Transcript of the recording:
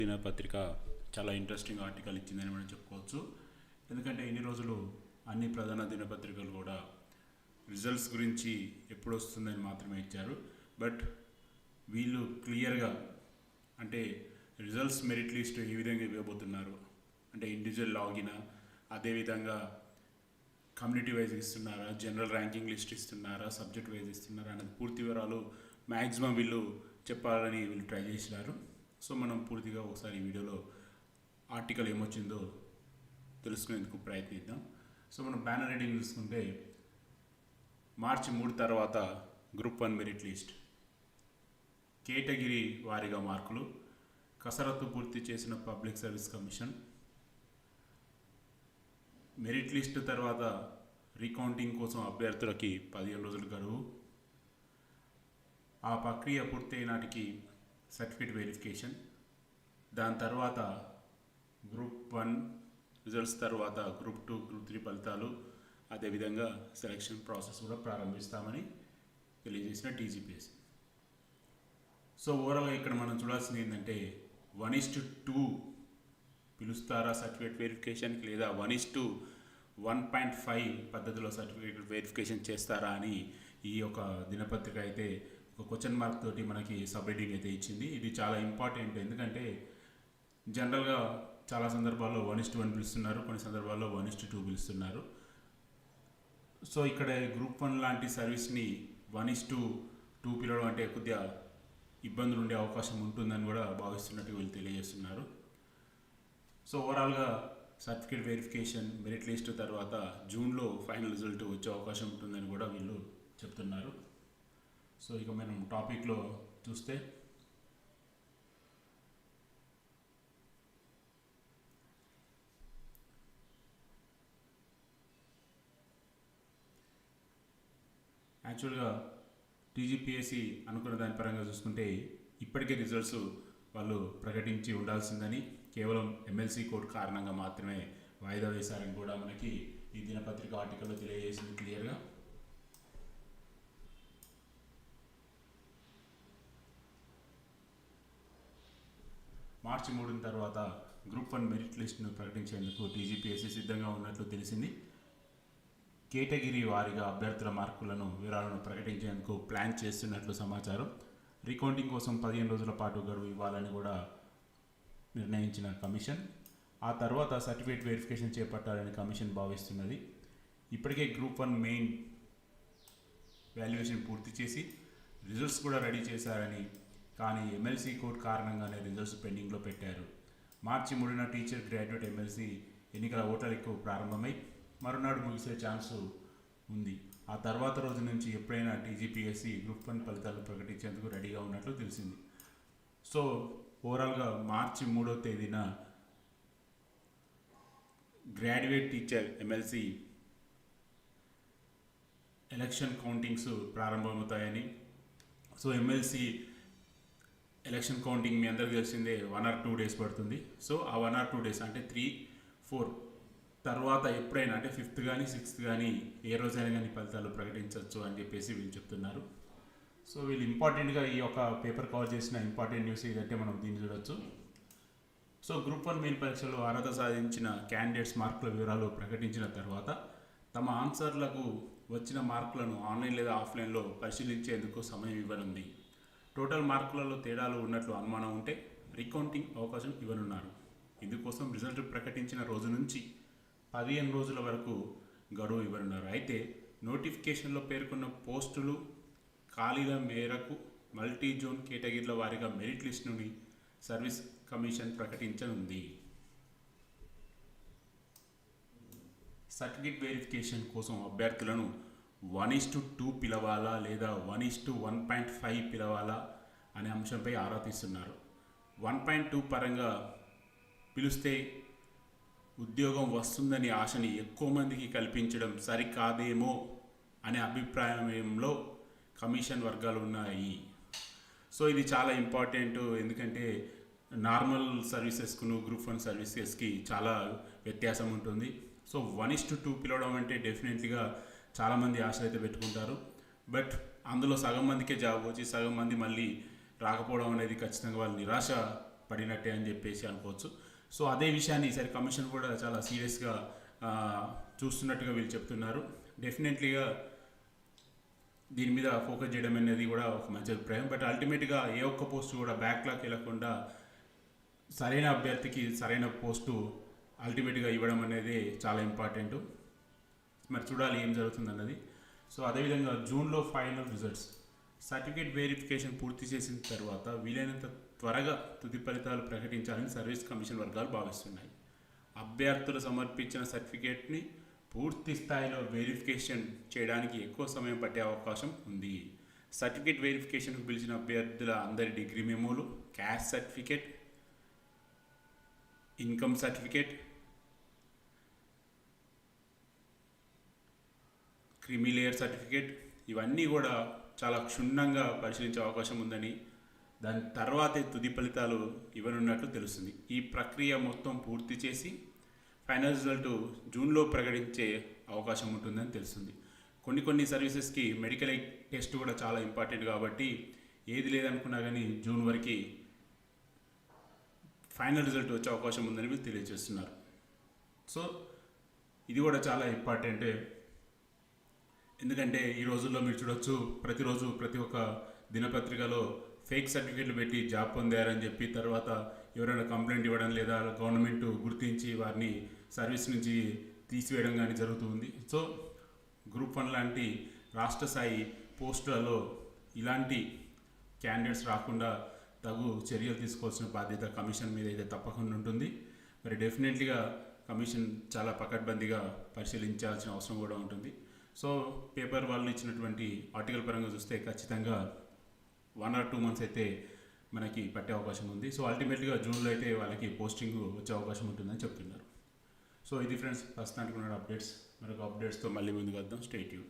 దినపత్రిక చాలా interesting article ఇచ్చిందని మనం చెప్పుకోవచ్చు. ఎందుకంటే ఇన్ని రోజులు అన్ని ప్రధాన దినపత్రికలు కూడా రిజల్ట్స్ గురించి ఎప్పుడు వస్తుందని మాత్రమే ఇచ్చారు. బట్ వీళ్ళు క్లియర్గా అంటే రిజల్ట్స్ మెరిట్ లిస్ట్ ఏ విధంగా ఇవ్వబోతున్నారు అంటే ఇండివిజువల్ లాగిన్, అదేవిధంగా కమ్యూనిటీ వైజ్ ఇస్తున్నారా, జనరల్ ర్యాంకింగ్ లిస్ట్ ఇస్తున్నారా, సబ్జెక్ట్ వైజ్ ఇస్తున్నారా అనేది పూర్తి వివరాలు మ్యాక్సిమం వీళ్ళు చెప్పాలని వీళ్ళు ట్రై చేసినారు. సో మనం పూర్తిగా ఒకసారి ఈ వీడియోలో ఆర్టికల్ ఏమొచ్చిందో తెలుసుకునేందుకు ప్రయత్నిద్దాం. సో మనం బ్యానర్ హెడ్డింగ్ చూసుకుంటే మార్చి 3 తర్వాత గ్రూప్ 1 మెరిట్ లిస్ట్, కేటగిరీ వారీగా మార్కులు, కసరత్తు పూర్తి చేసిన public service commission, merit list తర్వాత రీకౌంటింగ్ కోసం అభ్యర్థులకి 15 రోజుల గడువు, ఆ ప్రక్రియ పూర్తయిన నాటికి సర్టిఫికేట్ వెరిఫికేషన్, దాని తర్వాత గ్రూప్ 1 రిజల్ట్స్ తర్వాత గ్రూప్ 2, గ్రూప్ 3 ఫలితాలు, అదేవిధంగా సెలక్షన్ ప్రాసెస్ కూడా ప్రారంభిస్తామని తెలియజేసిన టీజీపీఎస్సీ. సో ఓవరాల్గా ఇక్కడ మనం చూడాల్సింది ఏంటంటే 1:2 పిలుస్తారా సర్టిఫికేట్ వెరిఫికేషన్కి, లేదా 1:1.5 పద్ధతిలో సర్టిఫికేట్ వెరిఫికేషన్ చేస్తారా అని ఈ యొక్క దినపత్రిక అయితే ఒక క్వశ్చన్ మార్క్ తోటి మనకి సబ్ హెడ్డింగ్ అయితే ఇచ్చింది. ఇది చాలా ఇంపార్టెంట్, ఎందుకంటే జనరల్గా చాలా సందర్భాల్లో 1:1 పిలుస్తున్నారు, కొన్ని సందర్భాల్లో 1:2 పిలుస్తున్నారు. సో ఇక్కడ గ్రూప్ 1 లాంటి సర్వీస్ని 1:2 పిలవడం అంటే కొద్దిగా ఇబ్బందులు ఉండే అవకాశం ఉంటుందని కూడా భావిస్తున్నట్టు వీళ్ళు తెలియజేస్తున్నారు. సో ఓవరాల్గా సర్టిఫికేట్ వెరిఫికేషన్, మెరిట్ లిస్ట్ తర్వాత జూన్లో ఫైనల్ రిజల్ట్ వచ్చే అవకాశం ఉంటుందని కూడా వీళ్ళు చెప్తున్నారు. సో ఇక మనం టాపిక్లో చూస్తే యాక్చువల్గా టీజీపీఎస్సీ అనుకున్న దాని పరంగా చూసుకుంటే ఇప్పటికే రిజల్ట్స్ వాళ్ళు ప్రకటించి ఉండాల్సిందని, కేవలం ఎమ్మెల్సీ కోడ్ కారణంగా మాత్రమే వాయిదా వేశారని కూడా మనకి ఈ దినపత్రిక ఆర్టికల్లో తెలియజేసింది క్లియర్గా. మార్చి 3 తర్వాత గ్రూప్ 1 మెరిట్ లిస్ట్ను ప్రకటించేందుకు టీజీపీఎస్సీ సిద్ధంగా ఉన్నట్లు తెలిసింది. కేటగిరీ వారీగా అభ్యర్థుల మార్కులను వివరాలను ప్రకటించేందుకు ప్లాన్ చేస్తున్నట్లు సమాచారం. రీకౌంటింగ్ కోసం 15 రోజుల పాటు గడువు ఇవ్వాలని కూడా నిర్ణయించిన కమిషన్, ఆ తర్వాత సర్టిఫికేట్ వెరిఫికేషన్ చేపట్టాలని కమిషన్ భావిస్తున్నది. ఇప్పటికే గ్రూప్ 1 మెయిన్ వాల్యుయేషన్ పూర్తి చేసి రిజల్ట్స్ కూడా రెడీ చేశారని, కానీ ఎమ్మెల్సీ కోడ్ కారణంగానే రిజల్ట్స్ పెండింగ్లో పెట్టారు. మార్చి 3న టీచర్ గ్రాడ్యుయేట్ ఎమ్మెల్సీ ఎన్నికల ఓట్ల లెక్క ప్రారంభమై మరునాడు ముగిసే ఛాన్సు ఉంది. ఆ తర్వాత రోజు నుంచి ఎప్పుడైనా టీజీపీఎస్సీ గ్రూప్ 1 ఫలితాలు ప్రకటించేందుకు రెడీగా ఉన్నట్లు తెలిసింది. సో ఓవరాల్గా మార్చి 3వ తేదీన graduate teacher MLC election countings ప్రారంభమవుతాయని, సో ఎమ్మెల్సీ ఎలక్షన్ కౌంటింగ్ మీ అందరికీ తెలిసిందే 1 or 2 days పడుతుంది. సో ఆ 1 or 2 days అంటే 3, 4 తర్వాత ఎప్పుడైనా అంటే 5th కానీ 6th కానీ ఏ రోజైనా కానీ ఫలితాలు ప్రకటించవచ్చు అని చెప్పేసి వీళ్ళు చెప్తున్నారు. సో వీళ్ళు ఇంపార్టెంట్గా ఈ యొక్క పేపర్ కవర్ చేసిన ఇంపార్టెంట్ న్యూస్ ఏదంటే మనం దీన్ని చూడొచ్చు. సో గ్రూప్ 1 మెయిన్ పరీక్షలో అర్హత సాధించిన క్యాండిడేట్స్ మార్కుల వివరాలు ప్రకటించిన తర్వాత తమ ఆన్సర్లకు వచ్చిన మార్కులను ఆన్లైన్ లేదా ఆఫ్లైన్లో పరిశీలించేందుకు సమయం ఇవ్వనుంది. టోటల్ మార్కులలో తేడాలు ఉన్నట్లు అనుమానం ఉంటే రీకౌంటింగ్ అవకాశం ఇవ్వనున్నారు. ఇందుకోసం రిజల్ట్ ప్రకటించిన రోజు నుంచి 15 రోజుల వరకు గడువు ఇవ్వనున్నారు. అయితే నోటిఫికేషన్లో పేర్కొన్న పోస్టులు ఖాళీల మేరకు మల్టీ జోన్ కేటగిరీల వారీగా మెరిట్ లిస్టుని సర్వీస్ కమిషన్ ప్రకటించనుంది. సర్టిఫికేట్ వెరిఫికేషన్ కోసం అభ్యర్థులను 1:2 పిలవాలా లేదా 1:1.5 పిలవాలా అనే అంశంపై ఆరా తీస్తున్నారు. 1.2 పరంగా పిలిస్తే ఉద్యోగం వస్తుందని ఆశని ఎక్కువ మందికి కల్పించడం సరికాదేమో అనే అభిప్రాయంలో కమిషన్ వర్గాలు ఉన్నాయి. సో ఇది చాలా ఇంపార్టెంట్, ఎందుకంటే నార్మల్ సర్వీసెస్కు గ్రూప్ 1 సర్వీసెస్కి చాలా వ్యత్యాసం ఉంటుంది. సో 1:2 పిలవడం అంటే డెఫినెట్లీగా చాలామంది ఆశలు అయితే పెట్టుకుంటారు. బట్ అందులో సగం మందికే జాబ్ వచ్చి సగం మంది మళ్ళీ రాకపోవడం అనేది ఖచ్చితంగా వాళ్ళు నిరాశ పడినట్టే అని చెప్పేసి అనుకోవచ్చు. సో అదే విషయాన్ని ఈసారి కమిషన్ కూడా చాలా సీరియస్గా చూస్తున్నట్టుగా వీళ్ళు చెప్తున్నారు. డెఫినెట్లీగా దీని మీద ఫోకస్ చేయడం అనేది కూడా ఒక మంచి అభిప్రాయం. బట్ అల్టిమేట్గా ఏ ఒక్క పోస్ట్ కూడా బ్యాక్లాగ్ వెళ్ళకుండా సరైన అభ్యర్థికి సరైన పోస్టు అల్టిమేట్గా ఇవ్వడం అనేది చాలా ఇంపార్టెంట్. మరి చూడాలి ఏం జరుగుతుందన్నది. సో అదేవిధంగా జూన్లో ఫైనల్ రిజల్ట్స్ సర్టిఫికేట్ వెరిఫికేషన్ పూర్తి చేసిన తర్వాత వీలైనంత త్వరగా తుది ఫలితాలు ప్రకటించాలని సర్వీస్ కమిషన్ వర్గాలు భావిస్తున్నాయి. అభ్యర్థులు సమర్పించిన సర్టిఫికేట్ని పూర్తి స్థాయిలో వెరిఫికేషన్ చేయడానికి ఎక్కువ సమయం పట్టే అవకాశం ఉంది. సర్టిఫికేట్ వెరిఫికేషన్కు పిలిచిన అభ్యర్థుల అందరి డిగ్రీ మెమోలు, caste certificate, income certificate, creamy layer certificate ఇవన్నీ కూడా చాలా క్షుణ్ణంగా పరిశీలించే అవకాశం ఉందని, దాని తర్వాతే తుది ఫలితాలు ఇవ్వనున్నట్లు తెలుస్తుంది. ఈ ప్రక్రియ మొత్తం పూర్తి చేసి ఫైనల్ రిజల్ట్ జూన్లో ప్రకటించే అవకాశం ఉంటుందని తెలుస్తుంది. కొన్ని సర్వీసెస్కి మెడికల్ టెస్ట్ కూడా చాలా ఇంపార్టెంట్ కాబట్టి ఏది లేదనుకున్నా కానీ జూన్ వరకు ఫైనల్ రిజల్ట్ వచ్చే అవకాశం ఉందని వీళ్ళు తెలియజేస్తున్నారు. సో ఇది కూడా చాలా ఇంపార్టెంట్. ఎందుకంటే ఈ రోజుల్లో మీరు చూడొచ్చు, ప్రతిరోజు ప్రతి ఒక్క దినపత్రికలో ఫేక్ సర్టిఫికేట్లు పెట్టి జాబ్ పొందారని చెప్పి తర్వాత ఎవరైనా కంప్లైంట్ ఇవ్వడం లేదా గవర్నమెంట్ గుర్తించి వారిని సర్వీస్ నుంచి తీసివేయడం కానీ జరుగుతుంది. సో గ్రూప్ 1 లాంటి రాష్ట్ర స్థాయి పోస్టులలో ఇలాంటి క్యాండిడేట్స్ రాకుండా తగు చర్యలు తీసుకోవాల్సిన బాధ్యత కమిషన్ మీద అయితే తప్పకుండా ఉంటుంది. మరి డెఫినెట్లీగా కమిషన్ చాలా పకడ్బందీగా పరిశీలించాల్సిన అవసరం కూడా ఉంటుంది. సో పేపర్ వాళ్ళు ఇచ్చినటువంటి ఆర్టికల్ పరంగా చూస్తే ఖచ్చితంగా 1 or 2 months అయితే మనకి పట్టే అవకాశం ఉంది. సో అల్టిమేట్గా జూన్లో అయితే వాళ్ళకి పోస్టింగ్ వచ్చే అవకాశం ఉంటుందని చెప్తున్నారు. సో ఇది ఫ్రెండ్స్ ప్రస్తుతానికి ఉన్న అప్డేట్స్. మరొక అప్డేట్స్తో మళ్ళీ ముందుకు వద్దాం. Stay tune.